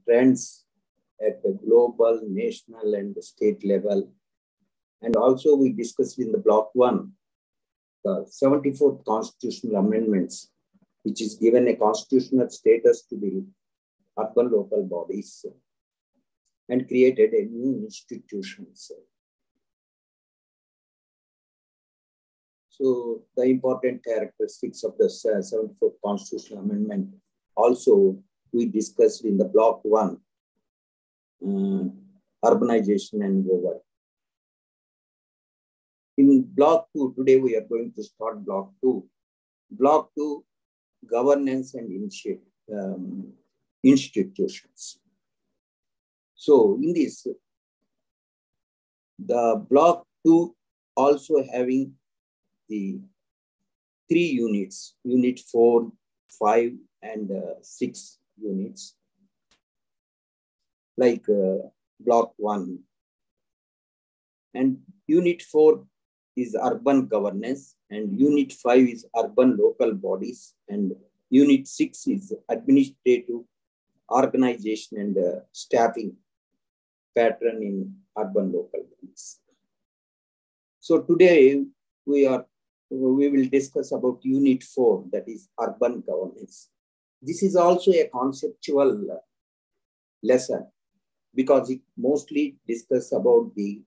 trends at the global, national, and state level. And also we discussed in the block 1, the 74th constitutional amendments, which is given a constitutional status to the urban local bodies and created a new institutions. So the important characteristics of the 74th constitutional amendment also we discussed in the block 1, urbanization and over. In block 2, today we are going to start block 2. Block 2, governance and institutions. So in this, the block 2 also having the 3 units, unit 4, 5, and 6 units, like block 1. And unit 4 is urban governance, and unit 5 is urban local bodies, and unit 6 is administrative organization and staffing pattern in urban local bodies. So today we will discuss about unit 4, that is urban governance. This is also a conceptual lesson because it mostly discusses about the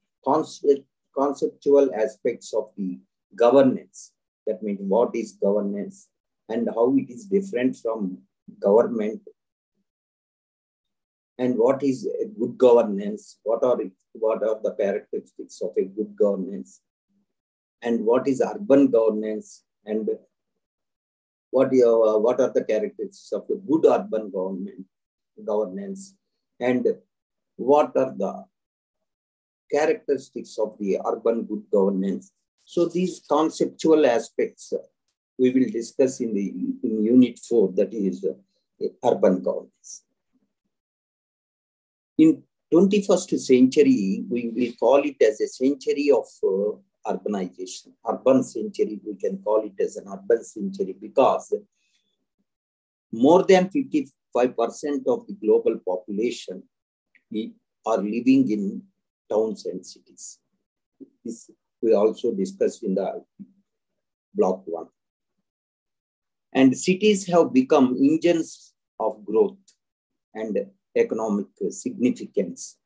conceptual aspects of the governance. That means what is governance and how it is different from government, and what is a good governance, what are the characteristics of a good governance, and what is urban governance, and what are the characteristics of a good urban governance, and what are the characteristics of the urban good governance. So these conceptual aspects we will discuss in unit 4, that is urban governance. In 21st century, we will call it as a century of urbanization. Urban century, we can call it as an urban century because more than 55% of the global population are living in towns and cities. This we also discussed in the block 1. And cities have become engines of growth and economic significance.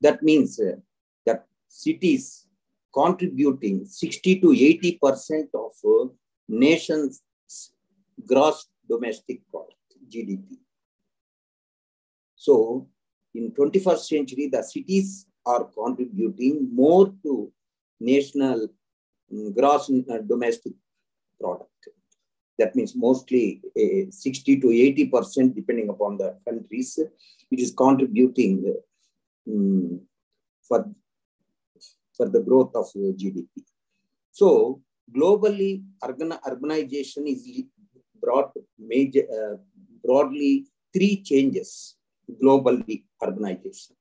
That means that cities contributing 60 to 80% of nation's gross domestic product, GDP. So in 21st century, the cities are contributing more to national gross domestic product. That means mostly 60 to 80%, depending upon the countries, it is contributing for the growth of GDP. So globally, urbanization is brought broadly 3 changes. Globally, urbanization.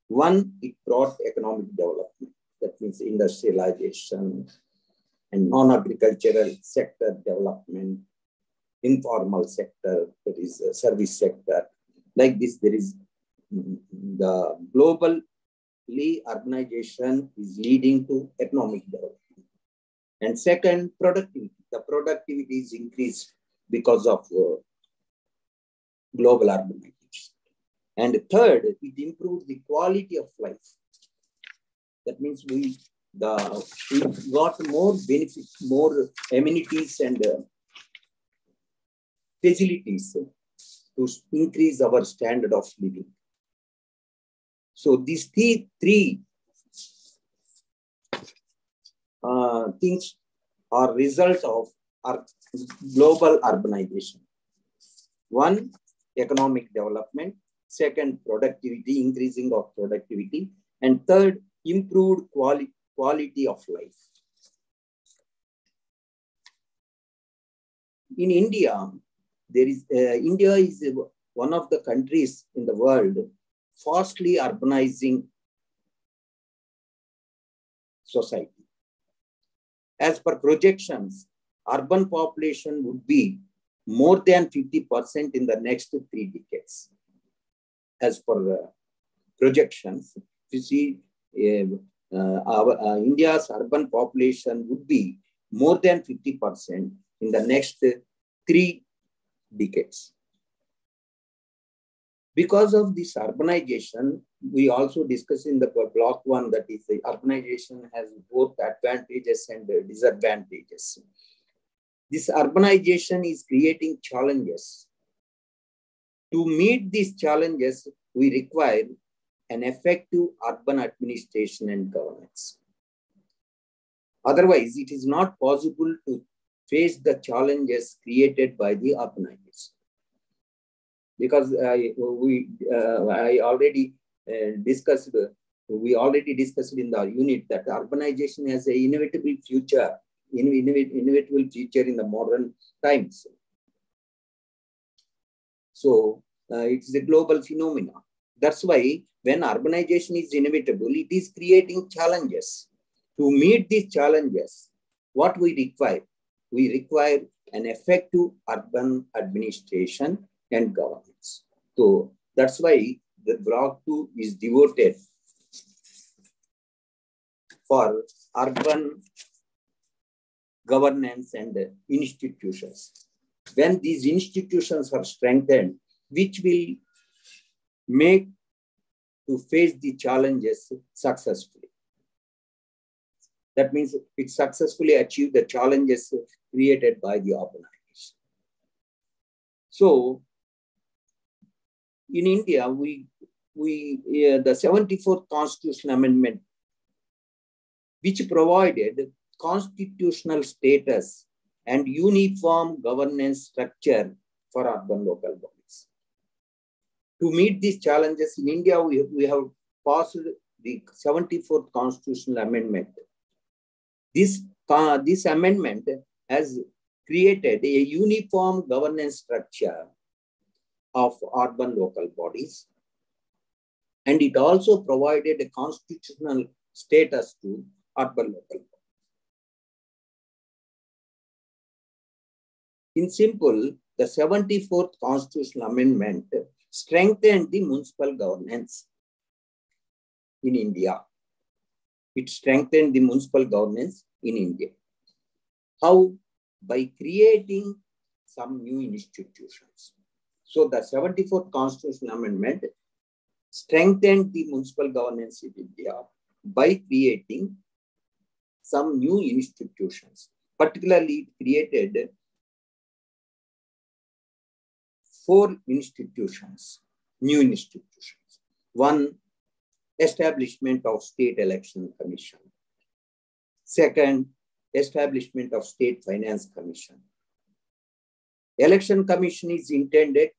1, it brought economic development. That means industrialization and non-agricultural sector development, informal sector, that is service sector. Like this, there is the globally urbanization is leading to economic development. And second, productivity. The productivity is increased because of global urbanization. And third, it improves the quality of life. That means we got more benefits, more amenities and facilities to increase our standard of living. So these 3 things are result of our global urbanization. 1, economic development. 2nd, productivity, increasing of productivity. And 3rd, improved quality of life. In India, India is one of the countries in the world fastly urbanizing society. As per projections, urban population would be more than 50% in the next 3 decades. As per projections, you see, India's urban population would be more than 50% in the next 3 decades. Because of this urbanization, we also discussed in the block 1 that is the urbanization has both advantages and disadvantages. This urbanization is creating challenges. To meet these challenges, we require an effective urban administration and governance. Otherwise, it is not possible to face the challenges created by the urbanization. Because I already discussed, we already discussed in the unit that urbanization has an inevitable future in the modern times. So it's a global phenomenon. That's why when urbanization is inevitable, it is creating challenges. To meet these challenges, what we require? We require an effective urban administration and governance. So that's why the block 2 is devoted for urban governance and institutions. When these institutions are strengthened, which will make to face the challenges successfully. That means it successfully achieved the challenges created by the urbanization. So in India, the 74th Constitutional Amendment, which provided constitutional status and uniform governance structure for urban local bodies. To meet these challenges in India, we have passed the 74th Constitutional Amendment. This amendment has created a uniform governance structure of urban local bodies, and it also provided a constitutional status to urban local bodies. In simple, the 74th Constitutional Amendment strengthened the municipal governance in India. It strengthened the municipal governance in India. How? By creating some new institutions. So the 74th Constitutional Amendment strengthened the municipal governance in India by creating some new institutions. Particularly, it created 4 institutions, new institutions. One, establishment of State Election Commission. Second, establishment of State Finance Commission. Election Commission is intended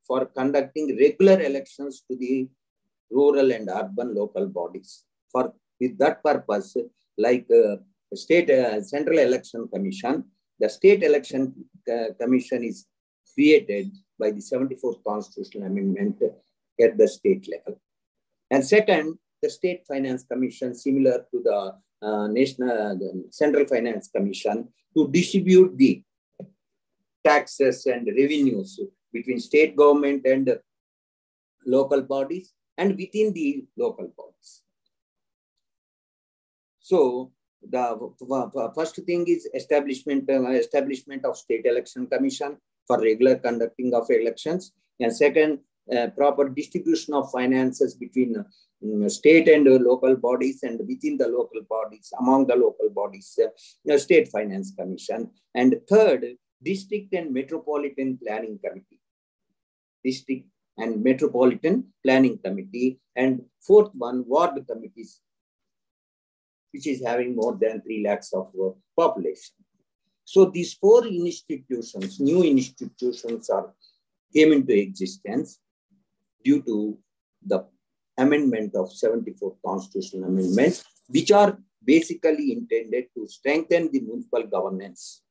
for conducting regular elections to the rural and urban local bodies. With that purpose, like Central Election Commission, the State Election Commission is created by the 74th Constitutional Amendment at the state level. And second, the State Finance Commission, similar to the Central Finance Commission, to distribute the taxes and revenues between state government and local bodies and within the local bodies. So the first thing is establishment of State Election Commission for regular conducting of elections, and second, proper distribution of finances between state and local bodies and within the local bodies, among the local bodies, State Finance Commission, and third, District and Metropolitan Planning Committee. District and Metropolitan Planning Committee, and fourth one, Ward Committees, which is having more than 3 lakhs of population. So these 4 institutions, new institutions, came into existence due to the amendment of 74th Constitutional Amendment, which are basically intended to strengthen the municipal governance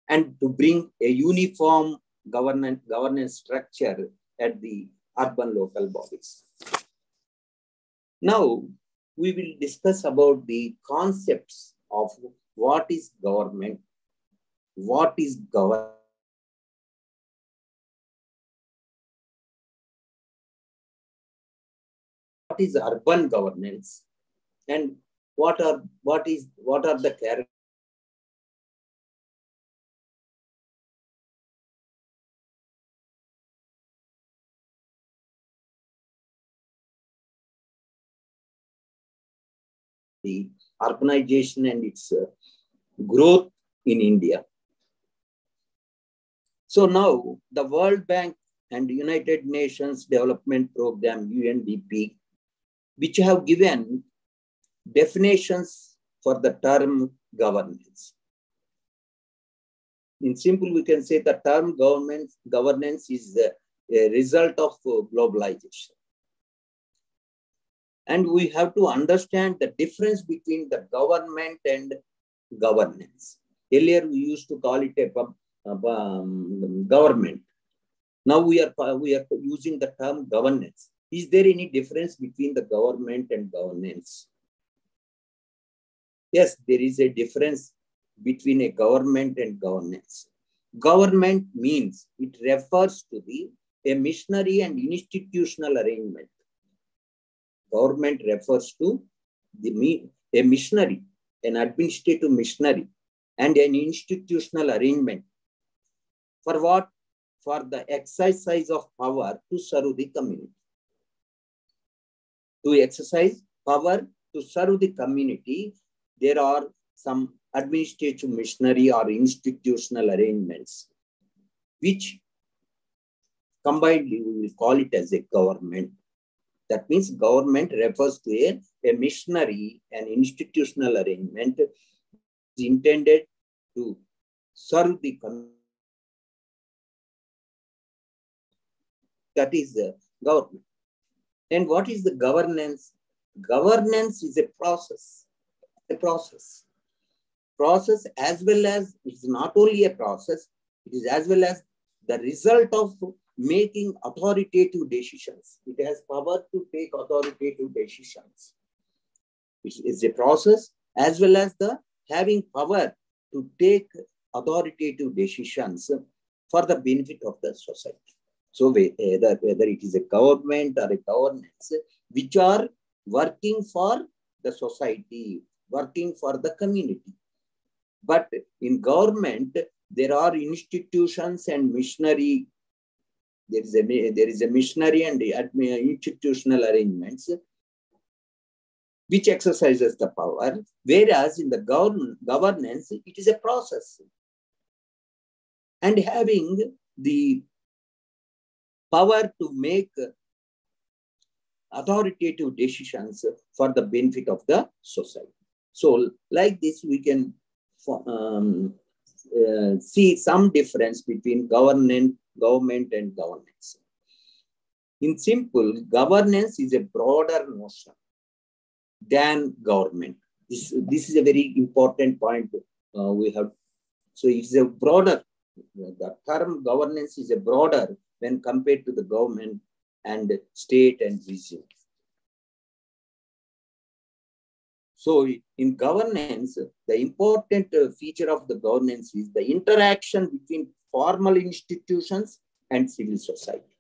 and to bring a uniform governance structure at the urban local bodies. Now, we will discuss about the concepts of what is government, what is governance, what is urban governance, and what are the characteristics the urbanization and its growth in India. So now the World Bank and United Nations Development Program, UNDP, which have given definitions for the term governance. In simple, we can say the term governance is a result of globalization. And we have to understand the difference between the government and governance. Earlier, we used to call it a government. Now we are using the term governance. Is there any difference between the government and governance? Yes, there is a difference between a government and governance. Government means it refers to a missionary and institutional arrangement. Government refers to a missionary, an administrative missionary, and an institutional arrangement. For what? For the exercise of power to serve the community. To exercise power to serve the community, there are some administrative missionary or institutional arrangements, which combinedly we will call it as a government. That means government refers to a missionary and institutional arrangement intended to serve the community. That is the government. And what is the governance? Governance is a process. A process. Process as well as, it's not only a process, it is as well as the result of making authoritative decisions. It has power to take authoritative decisions. It is a process as well as the having power to take authoritative decisions for the benefit of the society. So whether it is a government or a governance, which are working for the society, working for the community. But in government, there are institutions and missionary. There is a missionary and institutional arrangements which exercises the power, whereas in the governance, it is a process. And having the power to make authoritative decisions for the benefit of the society. So like this, we can see some difference between government and governance. In simple, governance is a broader notion than government. This is a very important point we have. So it's a broader, the term governance is a broader when compared to the government and state and region. So in governance, the important feature of the governance is the interaction between formal institutions and civil society.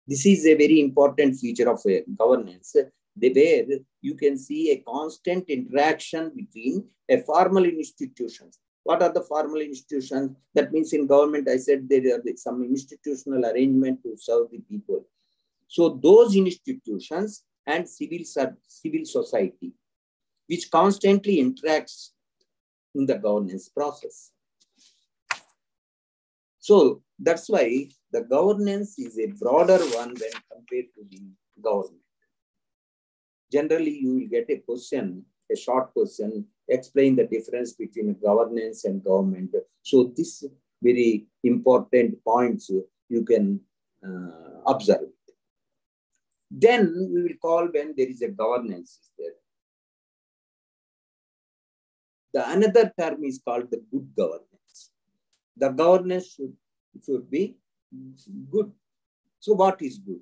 This is a very important feature of governance, where you can see a constant interaction between a formal institutions. What are the formal institutions? That means in government, I said there are some institutional arrangement to serve the people. So those institutions and civil society, which constantly interacts in the governance process. So that's why the governance is a broader one when compared to the government. Generally, you will get a question, a short question, explain the difference between governance and government. So this very important points you can observe. Then we will call when there is a governance there. The another term is called the good governance. The governance should be good. So what is good?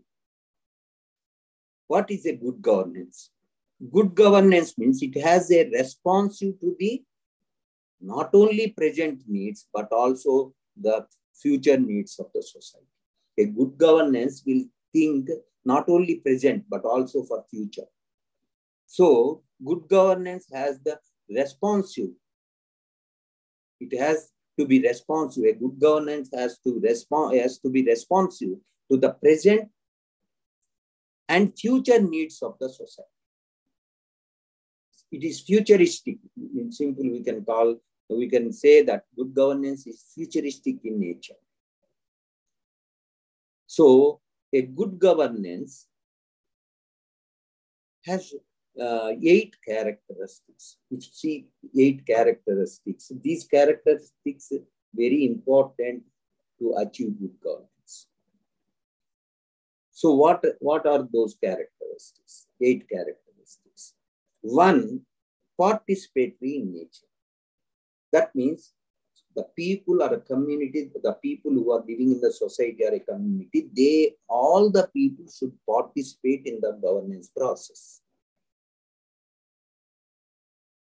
What is a good governance? Good governance means it has a responsive to the not only present needs, but also the future needs of the society. A good governance will think not only present, but also for future. So good governance has the responsive. It has to be responsive. A good governance has to be responsive to the present and future needs of the society. It is futuristic. In simple, we can say that good governance is futuristic in nature. So a good governance has 8 characteristics. You see 8 characteristics. These characteristics are very important to achieve good governance. So what are those characteristics? 8 characteristics. 1, participatory in nature. That means the people are a community, the people who are living in the society are a community. All the people should participate in the governance process.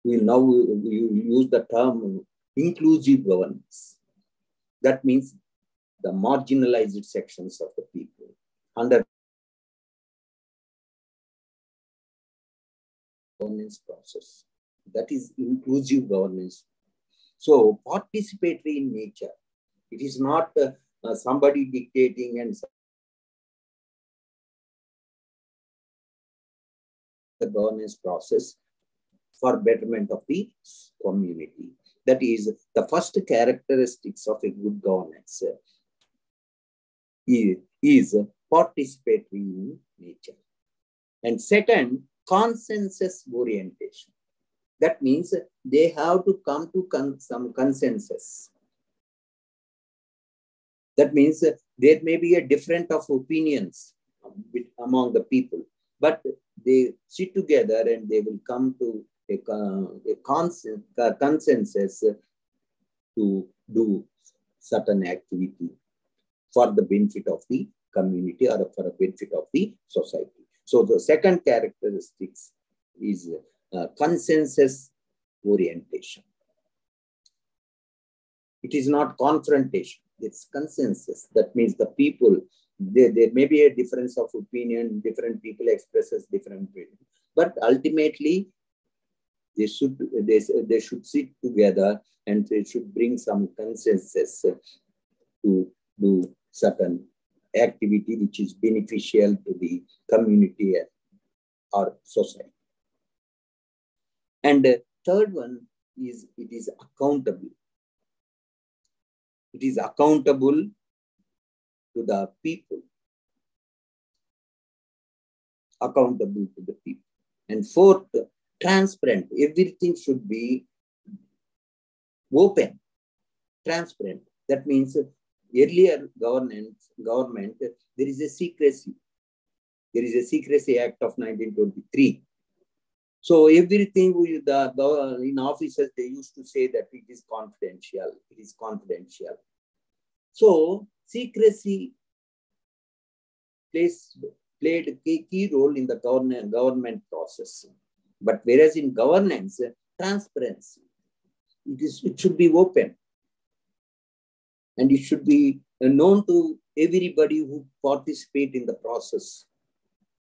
We now use the term inclusive governance. That means the marginalized sections of the people under governance process. That is inclusive governance. So participatory in nature. It is not somebody dictating and the governance process for betterment of the community. That is the first characteristics of a good governance is participatory in nature. And second, consensus orientation. That means they have to come to some consensus. That means there may be a difference of opinions among the people, but they sit together and they will come to a consensus to do certain activity for the benefit of the community or for the benefit of the society. So the second characteristics is consensus orientation. It is not confrontation, it's consensus. That means the people, there may be a difference of opinion, different people expresses different opinion, but ultimately they should sit together and they should bring some consensus to do certain activity which is beneficial to the community or society. And third one is it is accountable. It is accountable to the people. Accountable to the people. And fourth, transparent. Everything should be open, transparent. That means earlier government, there is a secrecy. There is a Secrecy Act of 1923. So everything in offices, they used to say that it is confidential. It is confidential. So secrecy played a key role in the government process. But whereas in governance, transparency, it should be open. And it should be known to everybody who participate in the process.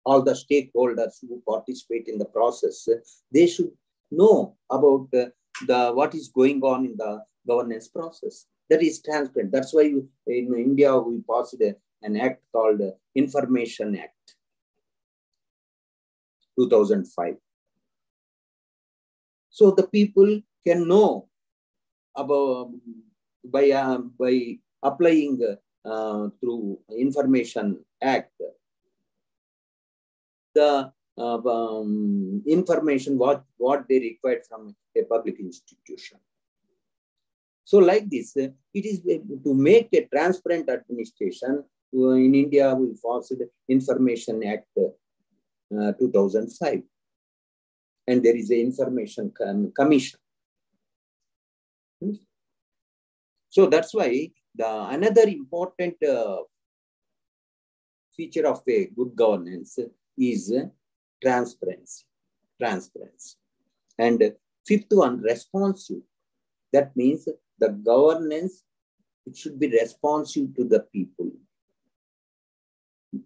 All the stakeholders who participate in the process, they should know about what is going on in the governance process. That is transparent. That's why in India, we passed an act called Information Act, 2005. So the people can know about by applying through Information Act the information what they required from a public institution. So like this, it is to make a transparent administration. In India, we passed Information Act 2005. And there is an Information Commission. So that's why another important feature of a good governance is transparency. And fifth one, responsive. That means the governance, it should be responsive to the people.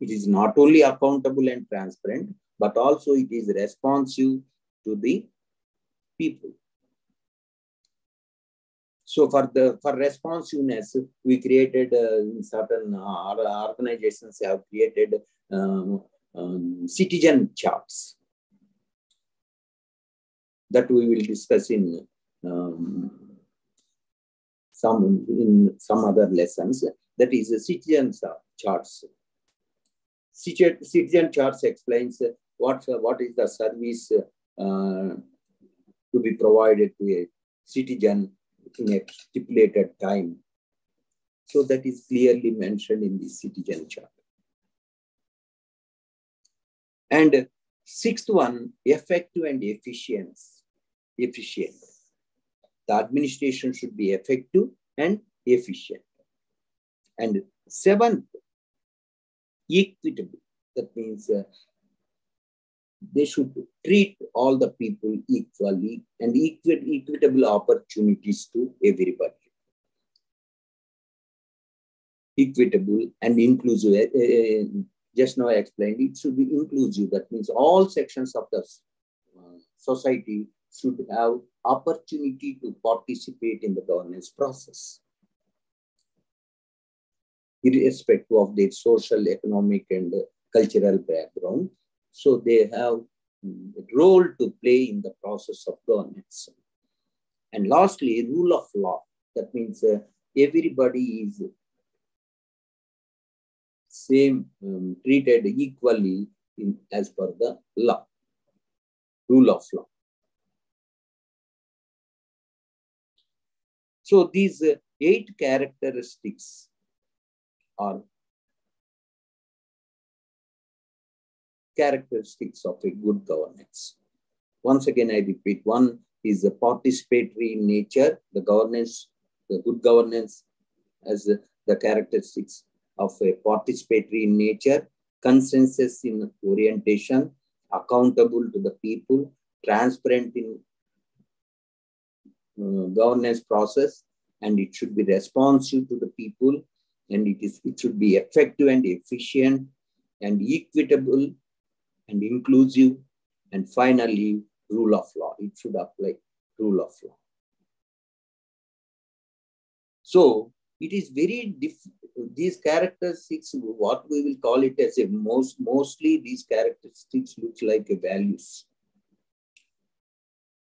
it is not only accountable and transparent, but also it is responsive to the people. So for responsiveness, we created certain organizations have created citizen charts that we will discuss in some other lessons. That is citizen charts. Citizen charts explains what is the service to be provided to a citizen in a stipulated time. So that is clearly mentioned in the citizen chart. And sixth one, effective and efficient. The administration should be effective and efficient. And seventh, equitable. That means they should treat all the people equally and equitable opportunities to everybody. Equitable and inclusive. Just now I explained, it should be inclusive. That means all sections of the society should have opportunity to participate in the governance process, irrespective of their social, economic, and cultural background. So they have a role to play in the process of governance. And lastly, rule of law. That means everybody is treated equally as per the law, rule of law. So these 8 characteristics are characteristics of a good governance. Once again, I repeat, one is the participatory in nature, the good governance as the characteristics of a participatory in nature, consensus in orientation, accountable to the people, transparent in governance process, and it should be responsive to the people, and it should be effective and efficient and equitable and inclusive, and finally, rule of law. It should apply rule of law. So it is very different. These characteristics, what we will call it as a mostly these characteristics look like a values.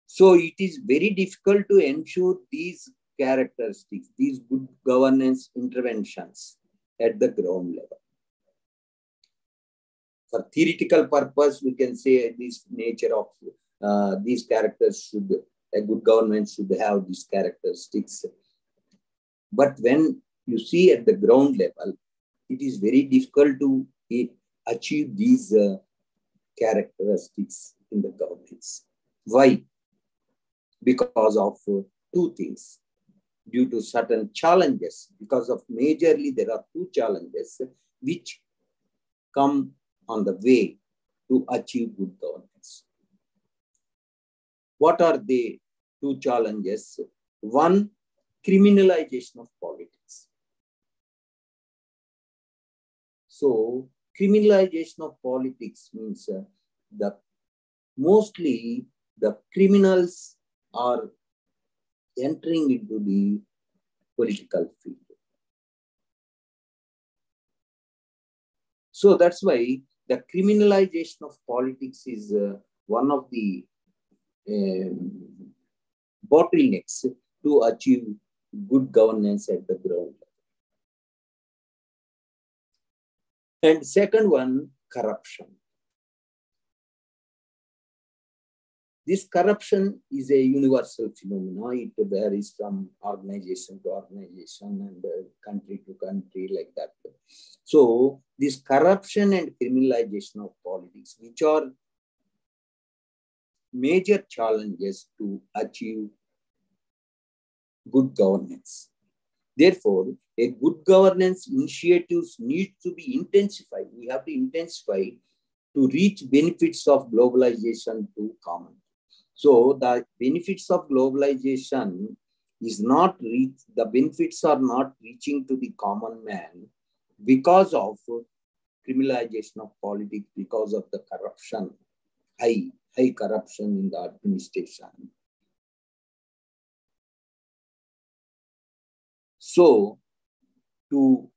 So it is very difficult to ensure these characteristics, these good governance interventions at the ground level. For theoretical purpose, we can say this nature of these characters a good government should have these characteristics. But when you see at the ground level, it is very difficult to achieve these characteristics in the governance. Why? Because of 2 things. Due to certain challenges, because of majorly there are 2 challenges which come on the way to achieve good governance. What are the 2 challenges? One, criminalization of politics. So criminalization of politics means mostly the criminals are entering into the political field. So that's why the criminalization of politics is one of the bottlenecks to achieve good governance at the ground. And second one, corruption. This corruption is a universal phenomenon. It varies from organization to organization and country to country like that. So this corruption and criminalization of politics, which are major challenges to achieve good governance. Therefore, a good governance initiatives need to be intensified. We have to intensify to reach benefits of globalization to common. So the benefits of globalization is not the benefits are not reaching to the common man because of criminalization of politics because of the corruption, high corruption in the administration. So to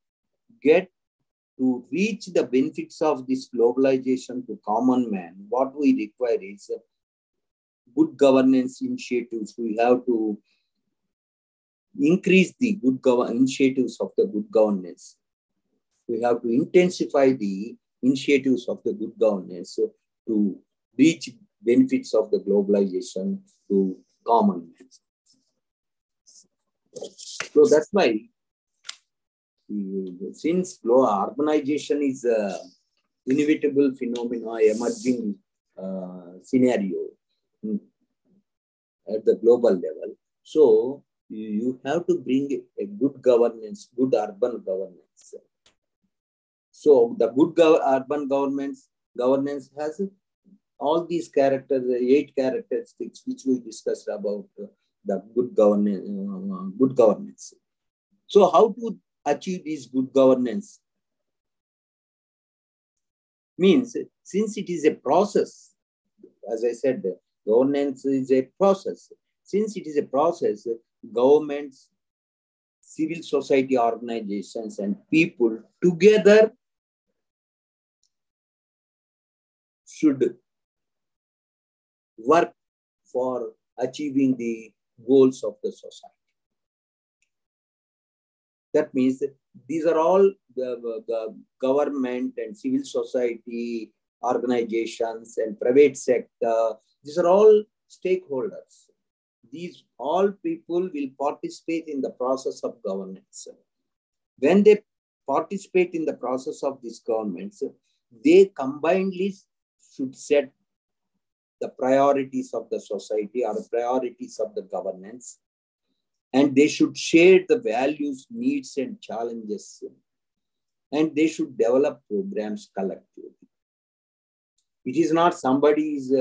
reach the benefits of this globalization to common man, what we require is good governance initiatives. We have to increase the initiatives of the good governance. We have to intensify the initiatives of the good governance to reach benefits of the globalization to common man. So that's why, since urbanization is a inevitable phenomenon, emerging scenario at the global level, so you have to bring a good governance, good urban governance. So the good urban governance has all these characters, 8 characteristics which we discussed about the good governance. So how to achieve this good governance? Means, since it is a process, as I said, governance is a process. Since it is a process, governments, civil society organizations, and people together should work for achieving the goals of the society. That means these are all the government and civil society organizations and private sector. These are all stakeholders. These all people will participate in the process of governance. When they participate in the process of this governance, they combinedly should set the priorities of the society or priorities of the governance, and they should share the values, needs, and challenges, and they should develop programs collectively. It is not somebody is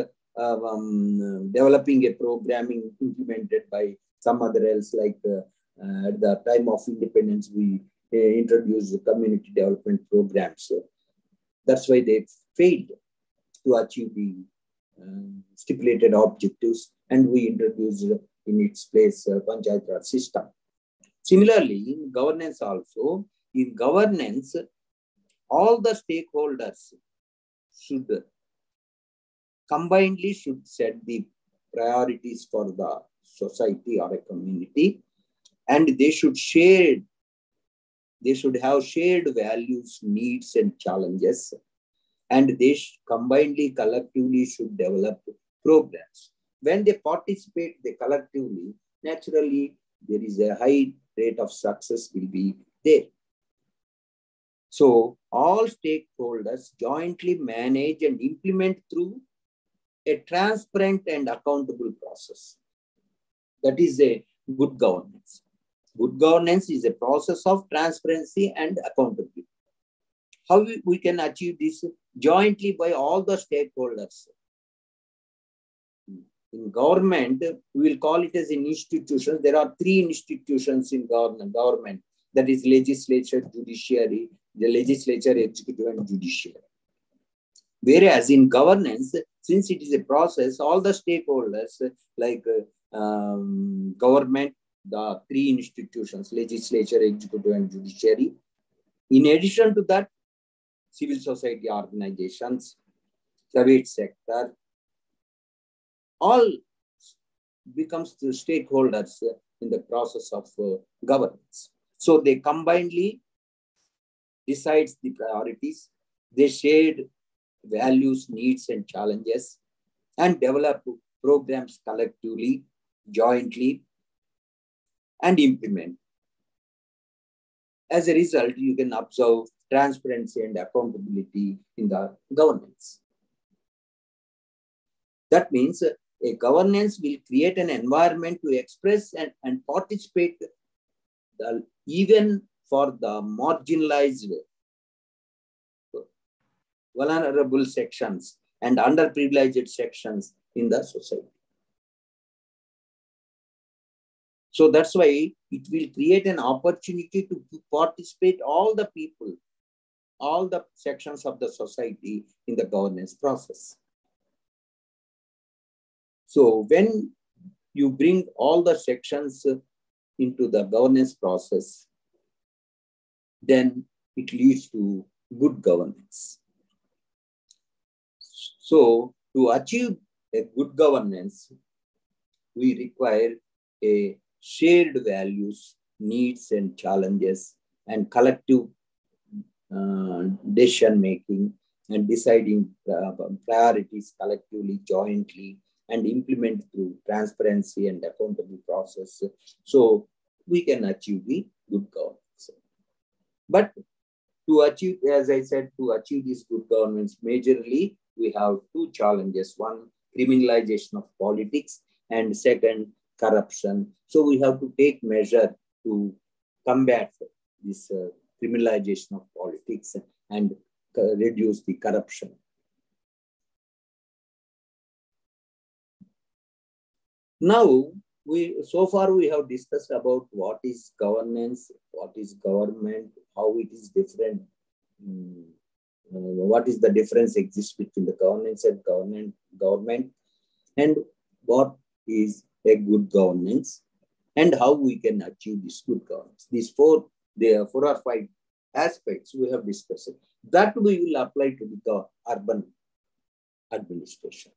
developing a programming implemented by some other else, like at the time of independence, we introduced community development programs. That's why they failed to achieve the stipulated objectives, and we introduced in its place Panchayat Raj system. Similarly, in governance also, in governance, all the stakeholders should combinedly should set the priorities for the society or a community, and they should have shared values, needs, and challenges, and they combinedly, collectively should develop programs. When they participate, they collectively, naturally, there is a high rate of success will be there. So all stakeholders jointly manage and implement through a transparent and accountable process. That is a good governance. Good governance is a process of transparency and accountability. How we can achieve this? Jointly by all the stakeholders. In government, we will call it as an institution. There are 3 institutions in government. That is legislature, judiciary, the legislature, executive, and judiciary. Whereas in governance, since it is a process, all the stakeholders like government, the 3 institutions, legislature, executive, and judiciary. In addition to that, civil society organizations, private sector, all becomes the stakeholders in the process of governance. So they combinedly decides the priorities, they shared values, needs, and challenges, and develop programs collectively, jointly, and implement. As a result, you can observe transparency and accountability in the governance. That means a governance will create an environment to express and participate even for the marginalized, vulnerable sections and underprivileged sections in the society. So that's why it will create an opportunity to participate all the people all the sections of the society in the governance process. So when you bring all the sections into the governance process, then it leads to good governance. So to achieve a good governance, we require a shared values, needs and challenges, and collective decision making and deciding priorities collectively, jointly, and implement through transparency and accountable process. So we can achieve the good governance. But to achieve, as I said, to achieve this good governance, majorly we have two challenges. One, criminalization of politics, and second, corruption. So we have to take measure to combat this criminalization of politics and reduce the corruption. Now, so far we have discussed about what is governance, what is government, how it is different, what is the difference exists between the governance and government, and what is a good governance, and how we can achieve this good governance. These four or five aspects we have discussed. That we will apply to the urban administration.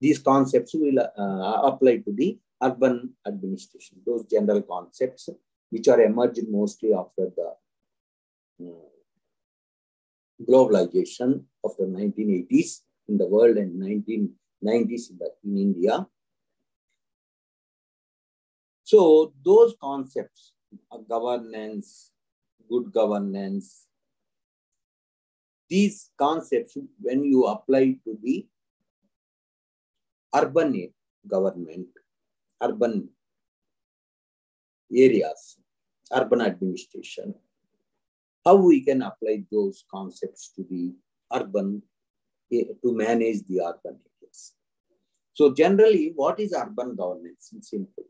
These concepts will apply to the urban administration, those general concepts which are emerging mostly after the globalization of the 1980s in the world and 1990s in India. So those concepts of governance, good governance, these concepts, when you apply to the urban government, urban areas, urban administration, how we can apply those concepts to the urban, to manage the urban areas. So generally, what is urban governance? It's simple.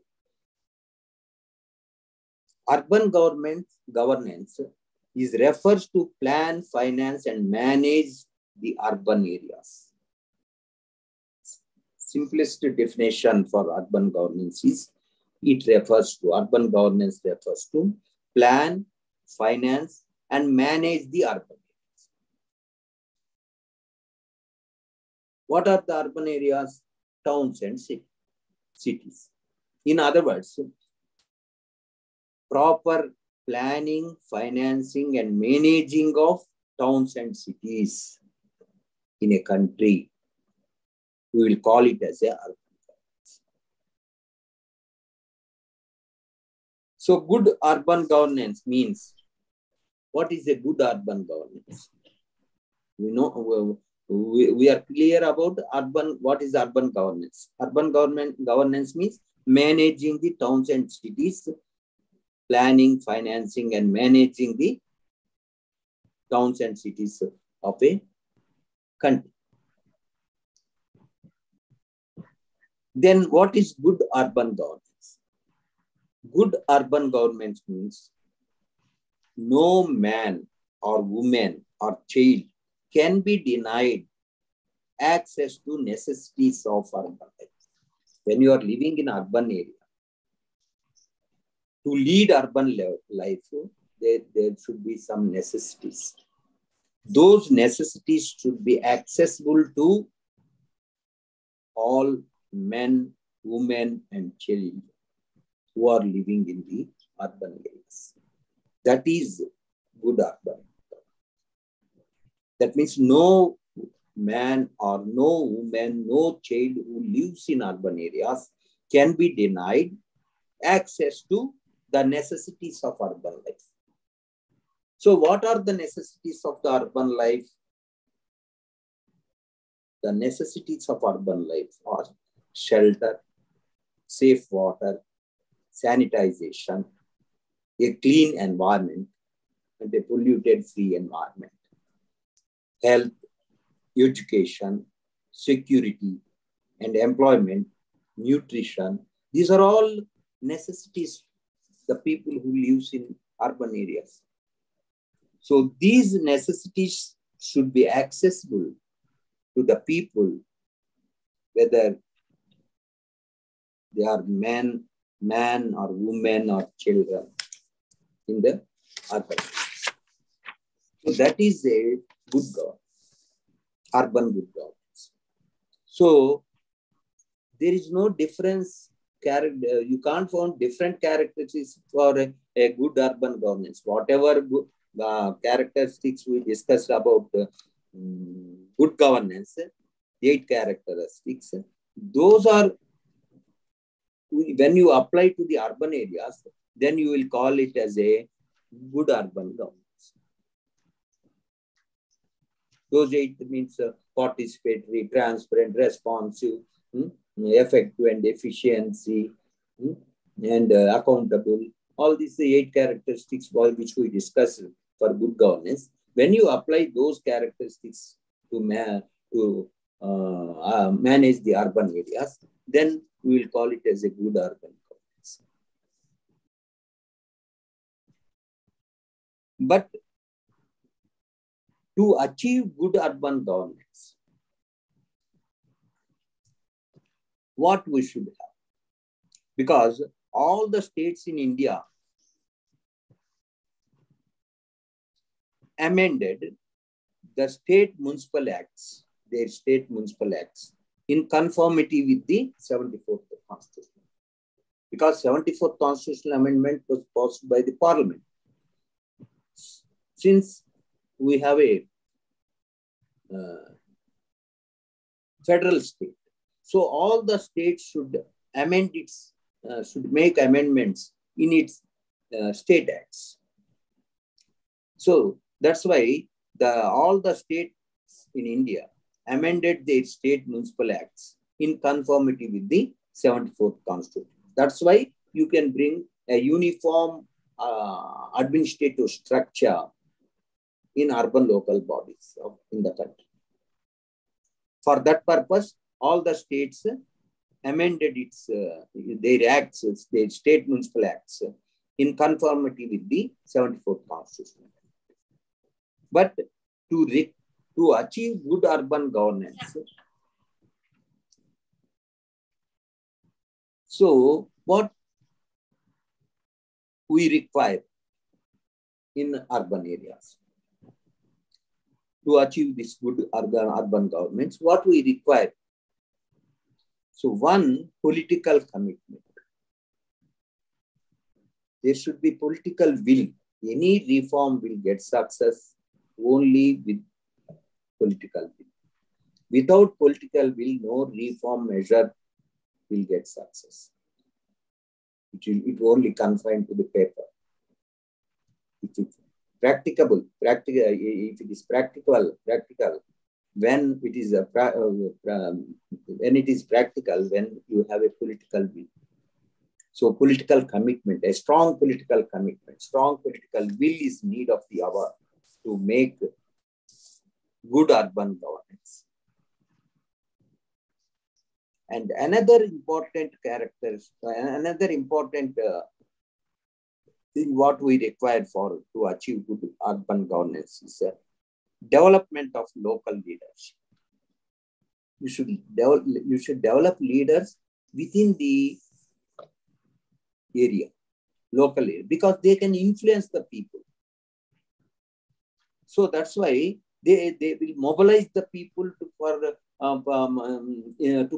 Urban governance refers to plan, finance, and manage the urban areas. Simplest definition for urban governance is urban governance refers to plan, finance, and manage the urban areas. What are the urban areas? Towns and cities. In other words, proper planning, financing, and managing of towns and cities in a country. We will call it as a urban governance. So good urban governance means, what is a good urban governance? We know, we are clear about what is urban governance. Urban governance means managing the towns and cities, planning, financing, and managing the towns and cities of a country. Then what is good urban governance? Good urban governance means no man or woman or child can be denied access to necessities of urban life. When you are living in urban area, to lead urban life, there should be some necessities. Those necessities should be accessible to all men, women, and children who are living in the urban areas. That is good urban. That means no man or no woman, no child who lives in urban areas can be denied access to the necessities of urban life. So what are the necessities of the urban life? The necessities of urban life are shelter, safe water, sanitization, a clean environment, and a polluted-free environment, health, education, security, and employment, nutrition. These are all necessities the people who live in urban areas. So these necessities should be accessible to the people, whether they are man or women or children in the urban. So that is a good urban good governance. So there is no difference. You can't find different characteristics for a good urban governance. Whatever characteristics we discussed about good governance, 8 characteristics, those are, when you apply to the urban areas, then you will call it as a good urban governance. Those 8 means participatory, transparent, responsive, effective and efficiency, and accountable. All these 8 characteristics which we discussed for good governance. When you apply those characteristics to manage the urban areas, then we will call it as a good urban governance. But to achieve good urban governance, what we should have? Because all the states in India amended the state municipal acts, their state municipal acts, in conformity with the 74th Constitution. Because 74th Constitutional Amendment was passed by the Parliament. Since we have a federal state, so all the states should amend its, should make amendments in its state acts. So that's why all the states in India amended their state municipal acts in conformity with the 74th Constitution. That's why you can bring a uniform administrative structure in urban local bodies in the country. For that purpose, all the states amended their acts, their state municipal acts, in conformity with the 74th Constitution. But to achieve good urban governance, so what we require in urban areas? To achieve this good urban governance, what we require? So one, political commitment. There should be political will. Any reform will get success only with political will. Without political will, no reform measure will get success. It will only confined to the paper. If it practicable, if it is practical, when it is practical, when you have a political will. So political commitment, a strong political commitment, strong political will is need of the hour to make good urban governance. And another important thing what we require to achieve good urban governance is development of local leadership. You should develop leaders within the area, local area, because they can influence the people. So that's why they will mobilize the people to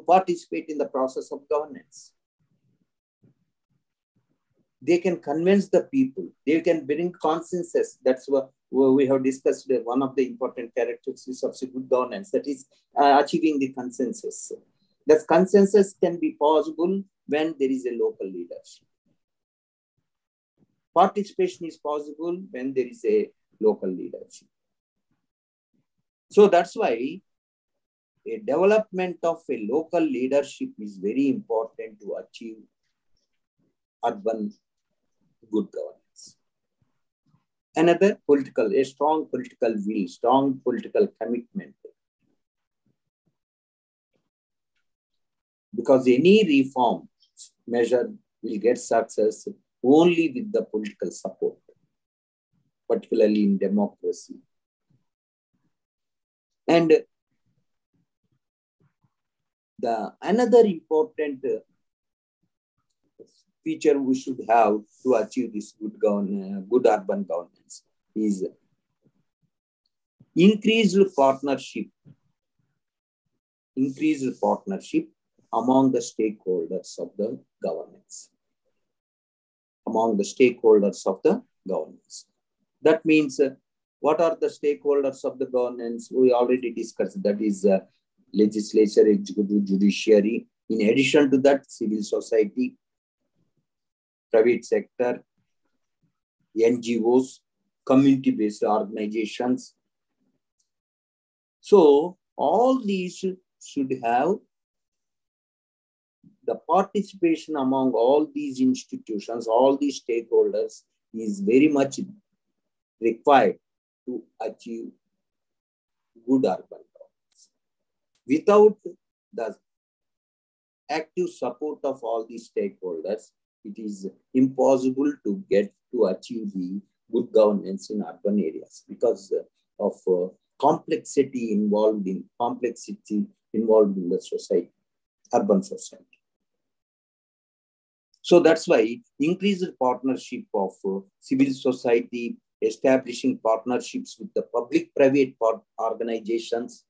participate in the process of governance. They can convince the people. They can bring consensus. That's what we have discussed. One of the important characteristics of good governance, that is achieving the consensus. That consensus can be possible when there is a local leadership. Participation is possible when there is a local leadership. So that's why a development of a local leadership is very important to achieve urban good governance. Another, a strong political will, strong political commitment. Because any reform measure will get success only with the political support. particularly in democracy. And the another important feature we should have to achieve this good urban governance is increased partnership among the stakeholders of the governance. That means, what are the stakeholders of the governance? We already discussed. That is legislature, executive, judiciary. In addition to that, civil society, private sector, NGOs, community-based organizations. So all these should have the participation among all these institutions, all these stakeholders is very much required to achieve good urban governance. Without the active support of all these stakeholders, it is impossible to achieve the good governance in urban areas because of complexity involved in the society, urban society. So that's why increased partnership of civil society, establishing partnerships with the public-private organizations,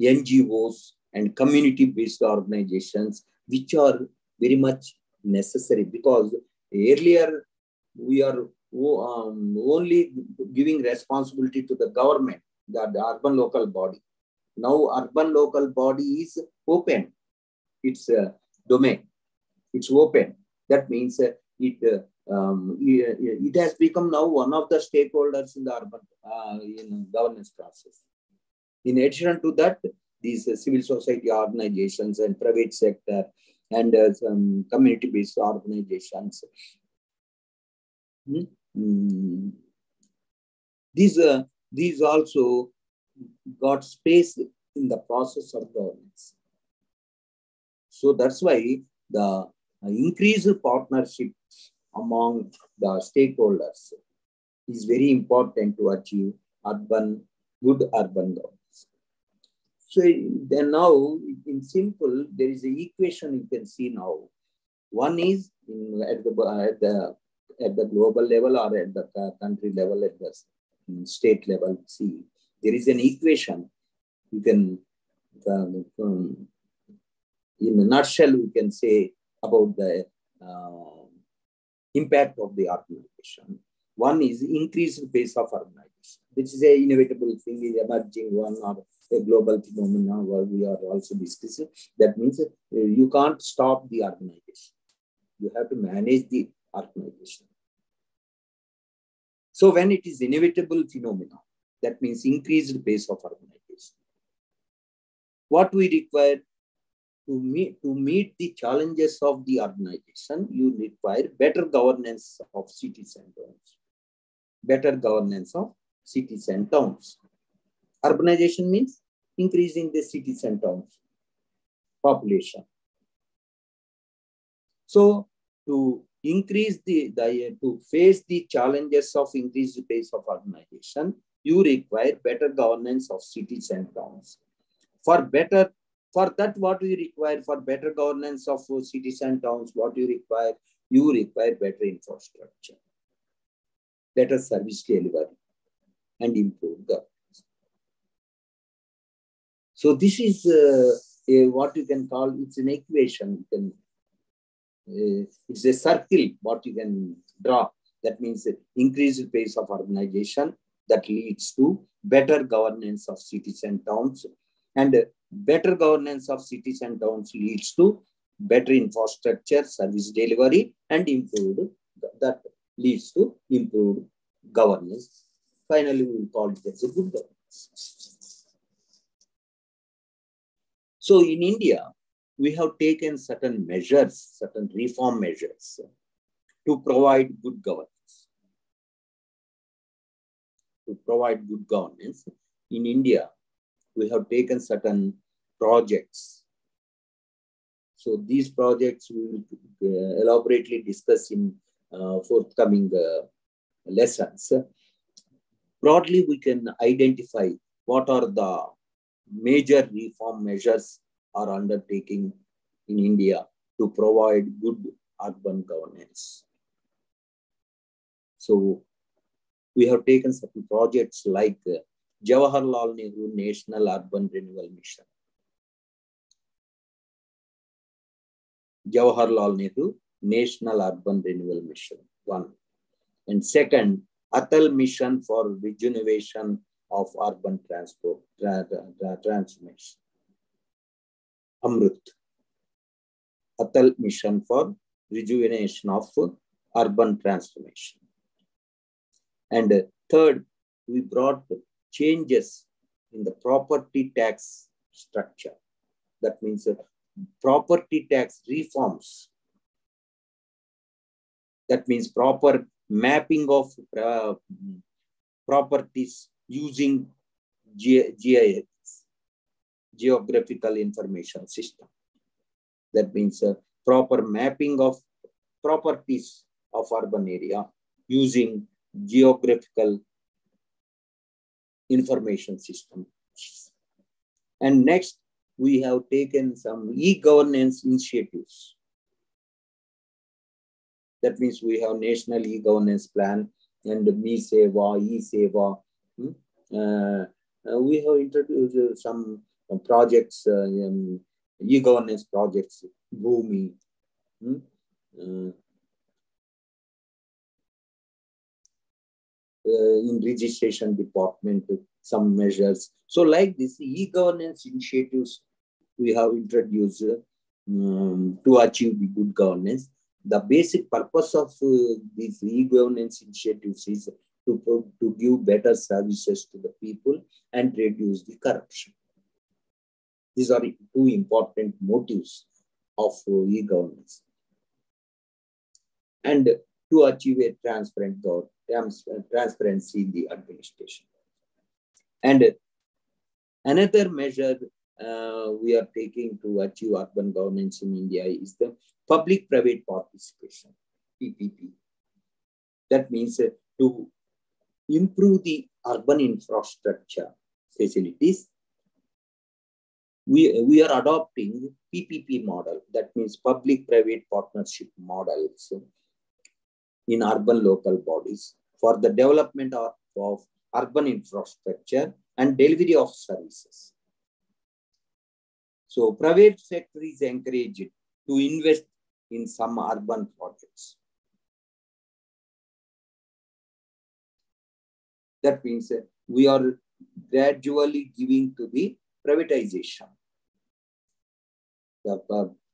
NGOs, and community-based organizations, which are very much necessary, because earlier we are only giving responsibility to the government, the urban local body. Now urban local body is open, its domain, it's open. That means it has become now one of the stakeholders in the urban governance process. In addition to that, these civil society organizations and private sector and some community-based organizations, these also got space in the process of governance. So that's why the increased partnership among the stakeholders is very important to achieve good urban governance. So then now, in simple, there is an equation you can see now. One is at the global level or at the country level, at the state level. See, there is an equation. You can, in a nutshell, we can say about the impact of the urbanization. One is increased pace of urbanization. This is an inevitable thing, is emerging one or a global phenomenon where we are also discussing. That means you can't stop the urbanization. You have to manage the urbanization. So when it is inevitable phenomenon, that means increased pace of urbanization. What we require to meet the challenges of the urbanization, you require better governance of cities and towns. Better governance of cities and towns. Urbanization means increasing the cities and towns population. So to increase to face the challenges of increased pace of urbanization, you require better governance of cities and towns. For that, what we require for better governance of cities and towns, what you require? You require better infrastructure, better service delivery, and improved governance. So this is what you can call, it's an equation. It's a circle, what you can draw. That means increased pace of urbanization that leads to better governance of cities and towns, and better governance of cities and towns leads to better infrastructure, service delivery, and that leads to improved governance. Finally, we will call it as a good governance. So in India, we have taken certain measures, certain reform measures to provide good governance. To provide good governance in India, we have taken certain projects. So these projects we will elaborately discuss in forthcoming lessons, broadly we can identify what are the major reform measures are undertaking in India to provide good urban governance. So we have taken certain projects like Jawaharlal Nehru National Urban Renewal Mission. Jawaharlal Nehru National Urban Renewal Mission, one. And second, Atal Mission for Rejuvenation of Urban Transport Transformation. Amrut. Atal Mission for Rejuvenation of Urban Transformation. And third, we brought changes in the property tax structure. That means property tax reforms. That means proper mapping of properties using GIS, Geographical Information System. That means proper mapping of properties of urban area using Geographical Information System. And next, we have taken some e-governance initiatives. That means we have National E-Governance Plan and Me Seva, E-Seva. We have introduced some projects, e-governance projects, Bhumi. In registration department, some measures. So like this e-governance initiatives we have introduced to achieve the good governance. The basic purpose of these e-governance initiatives is to give better services to the people and reduce the corruption. These are two important motives of e-governance. And to achieve a transparency in the administration. And another measure we are taking to achieve urban governance in India is the public-private participation, PPP. That means to improve the urban infrastructure facilities, we are adopting PPP model. That means public-private partnership models in urban local bodies for the development of urban infrastructure and delivery of services. So private sector is encouraged to invest in some urban projects. That means we are gradually giving to the privatization.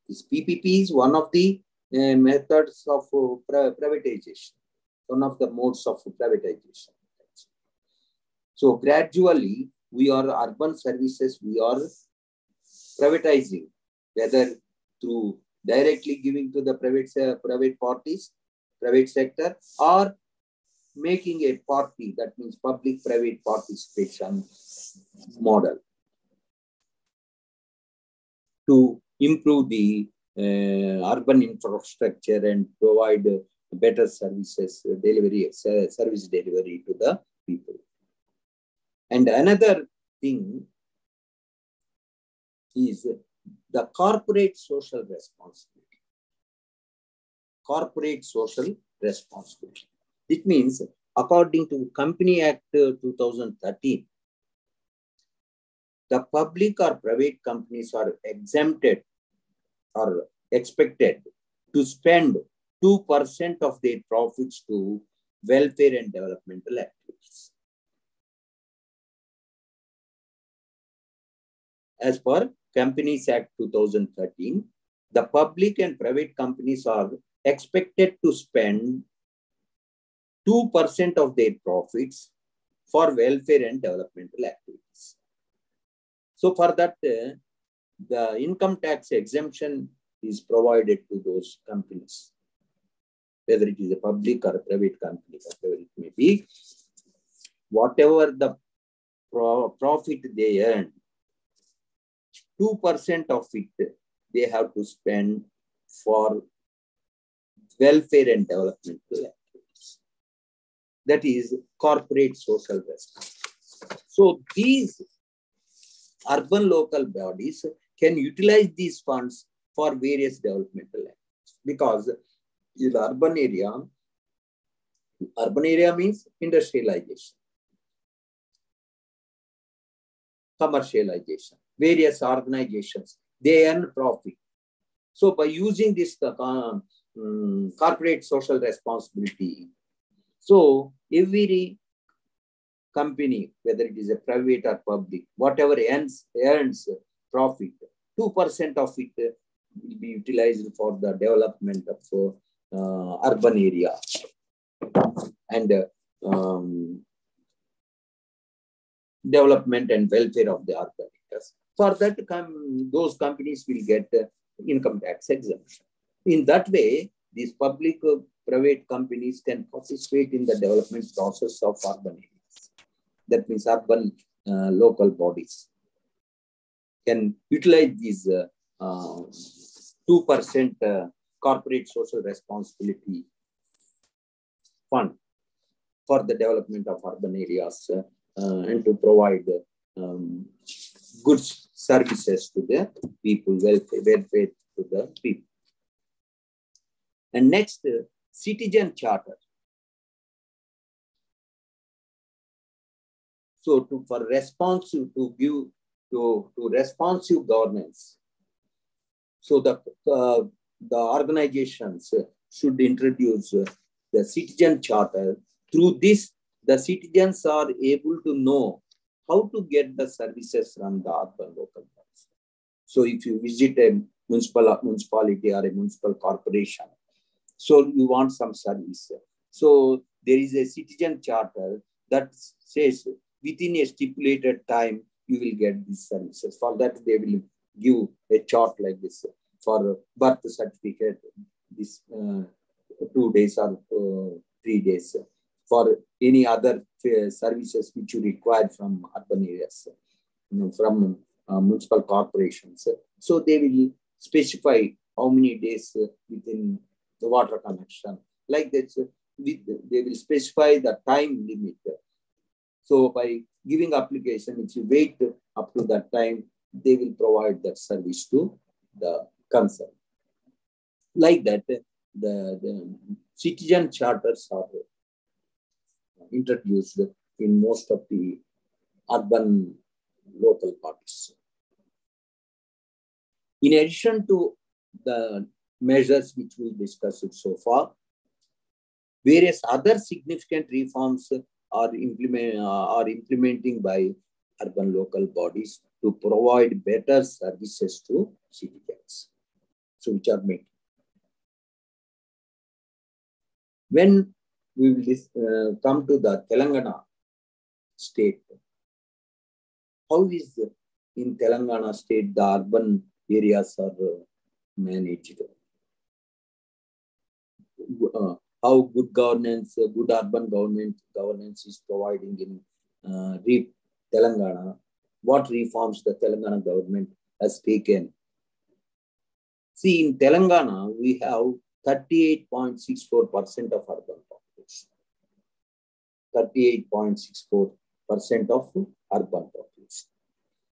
This PPP is one of the methods of privatization, one of the modes of privatization. So gradually, we are urban services, we are privatizing, whether through directly giving to the private parties, private sector, or making a party, that means public-private participation model to improve the urban infrastructure and provide better services delivery, service delivery to the people. And another thing is the corporate social responsibility. Corporate social responsibility. It means according to Company Act 2013, the public or private companies are exempted or expected to spend 2% of their profits to welfare and developmental activities. As per Companies Act 2013, the public and private companies are expected to spend 2% of their profits for welfare and developmental activities. So for that, the income tax exemption is provided to those companies, whether it is a public or a private company, whatever it may be. Whatever the profit they earn, 2% of it they have to spend for welfare and developmental activities. that is corporate social responsibility. So these urban local bodies can utilize these funds for various developmental activities, because in the urban area means industrialization, commercialization, various organizations, they earn profit. So by using this corporate social responsibility, so every company, whether it is a private or public, whatever earns profit, 2% of it will be utilized for the development of urban area and development and welfare of the urban areas. For that, those companies will get income tax exemption. In that way, these public private companies can participate in the development process of urban areas. That means urban local bodies can utilize these 2% corporate social responsibility fund for the development of urban areas and to provide good services to the people, welfare to the people. And next, citizen charter. So for responsive responsive governance, so the organizations should introduce the citizen charter. Through this, the citizens are able to know how to get the services from the urban local bodies. So if you visit a municipality or a municipal corporation, so you want some service. So there is a citizen charter that says within a stipulated time, you will get these services. For that, they will give a chart like this. For birth certificate, this 2 days or 3 days. For any other services which you require from urban areas, from municipal corporations. So they will specify how many days within the water connection. Like that, they will specify the time limit. So by giving application, if you wait up to that time, they will provide that service to the concern. Like that, the citizen charters are introduced in most of the urban local bodies. In addition to the measures which we discussed so far, various other significant reforms are implementing by urban local bodies to provide better services to citizens. So which are made. When we will come to the Telangana state, how is in Telangana state the urban areas are managed? How good governance, good urban governance is providing in Telangana? What reforms the Telangana government has taken? See, in Telangana, we have 38.64% of urban population. 38.64% of urban population.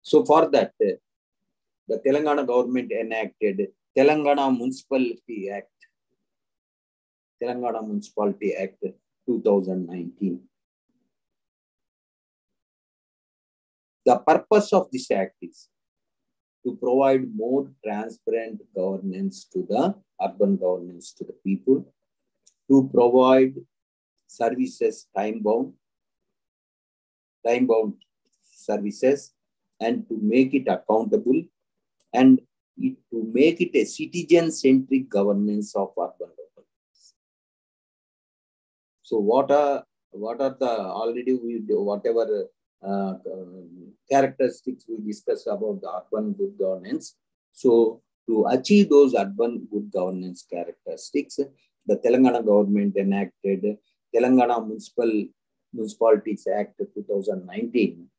So for that, the Telangana government enacted Telangana Municipality Act. Telangana Municipality Act 2019. The purpose of this act is to provide more transparent governance to the urban governance to the people, to provide services time-bound services, and to make it accountable, and to make it a citizen-centric governance of urban local. So what are the already whatever characteristics we discussed about the urban good governance. So to achieve those urban good governance characteristics, the Telangana government enacted Telangana Municipalities Act 2019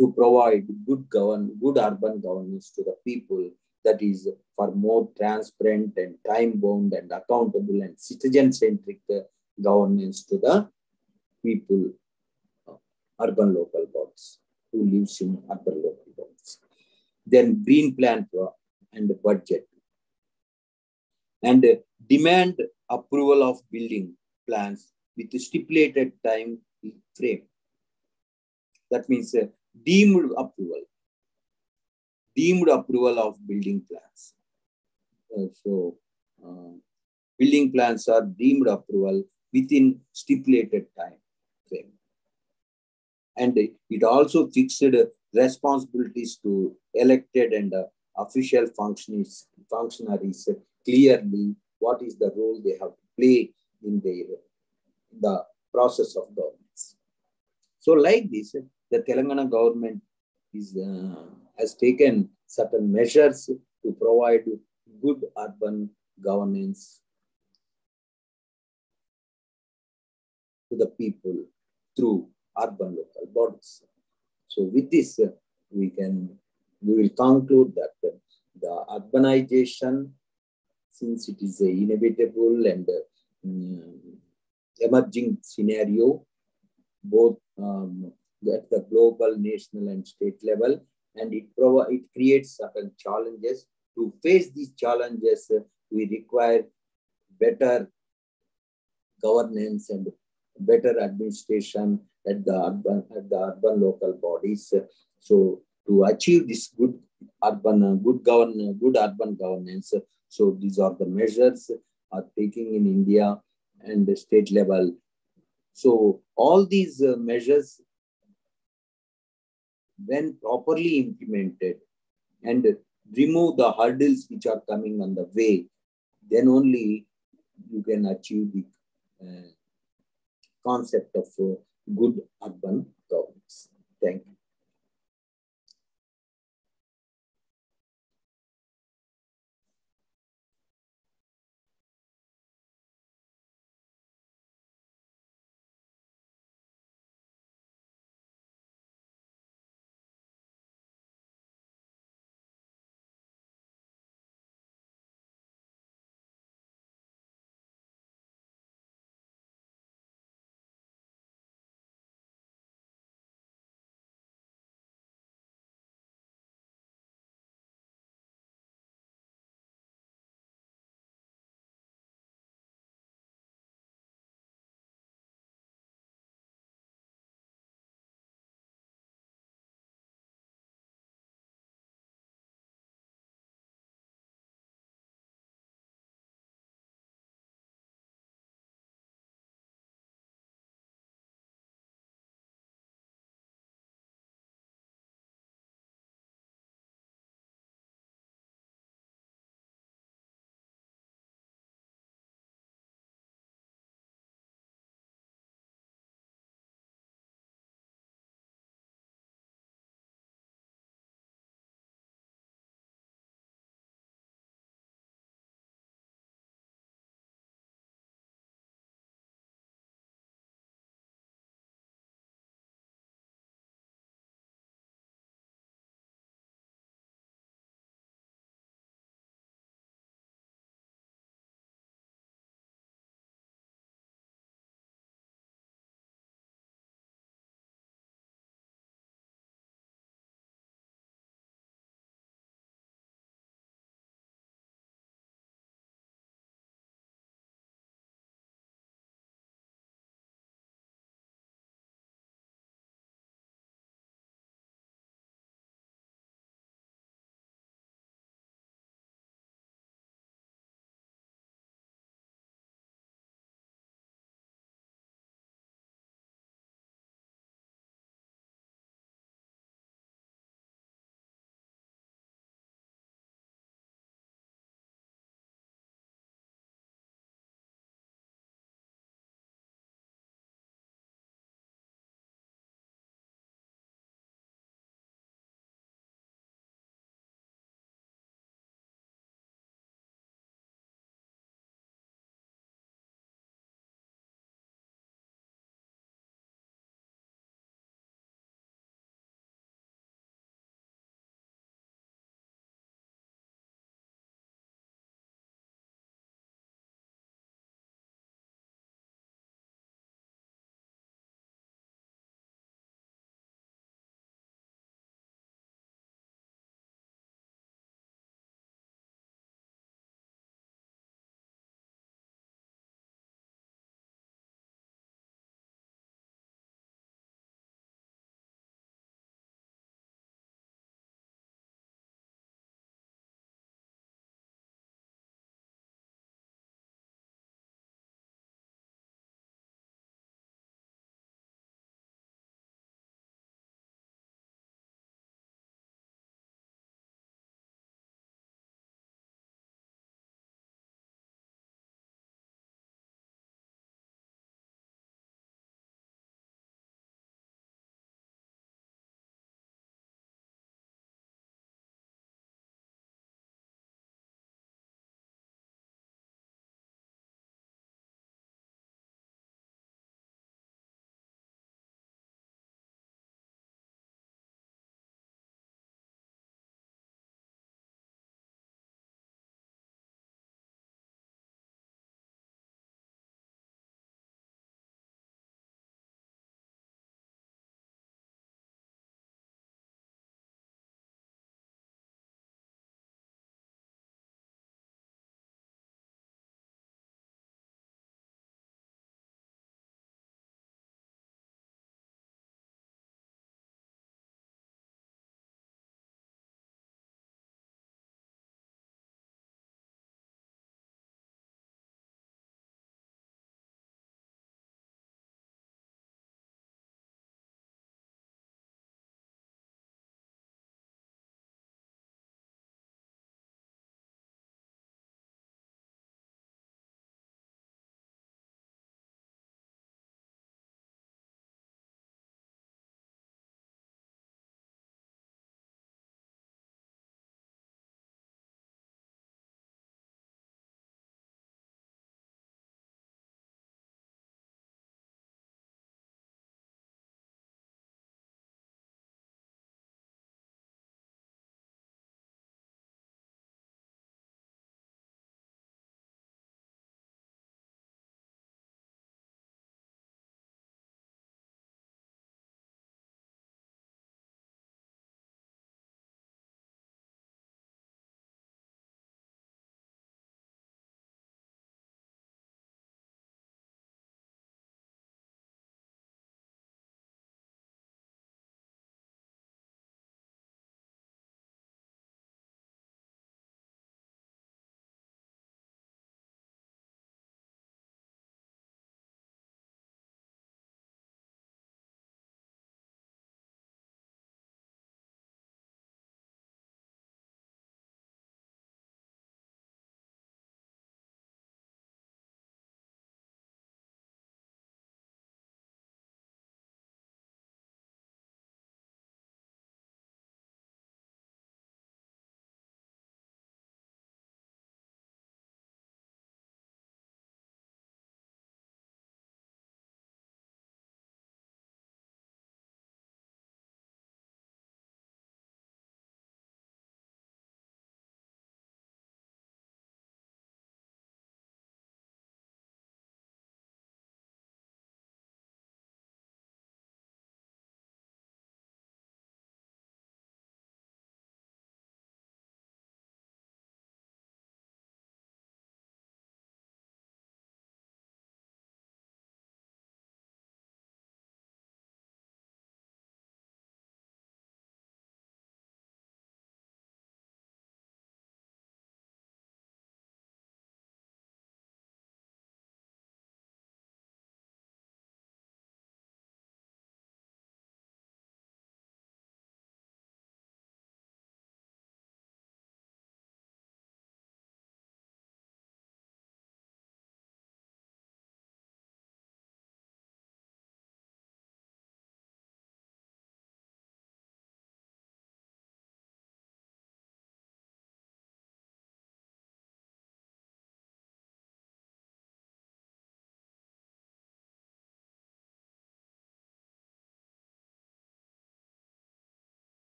to provide good urban governance to the people, that is for more transparent and time-bound and accountable and citizen-centric governance to the people, urban local bodies who lives in urban local bodies. Then green plan and budget, and demand approval of building plans with stipulated time frame. That means deemed approval of building plans. Building plans are deemed approval within stipulated time frame. And it also fixed responsibilities to elected and official functionaries clearly what is the role they have to play in the process of governance. So like this, the Telangana government has taken certain measures to provide good urban governance to the people through urban local bodies. So with this, we will conclude that the urbanization, since it is a inevitable and emerging scenario, both at the global, national, and state level, and it creates certain challenges. To face these challenges, we require better governance and better administration at the urban local bodies. So to achieve this good urban governance, so these are the measures are taking in India and the state level. So all these measures, when properly implemented and remove the hurdles which are coming on the way, then only you can achieve the concept of good urban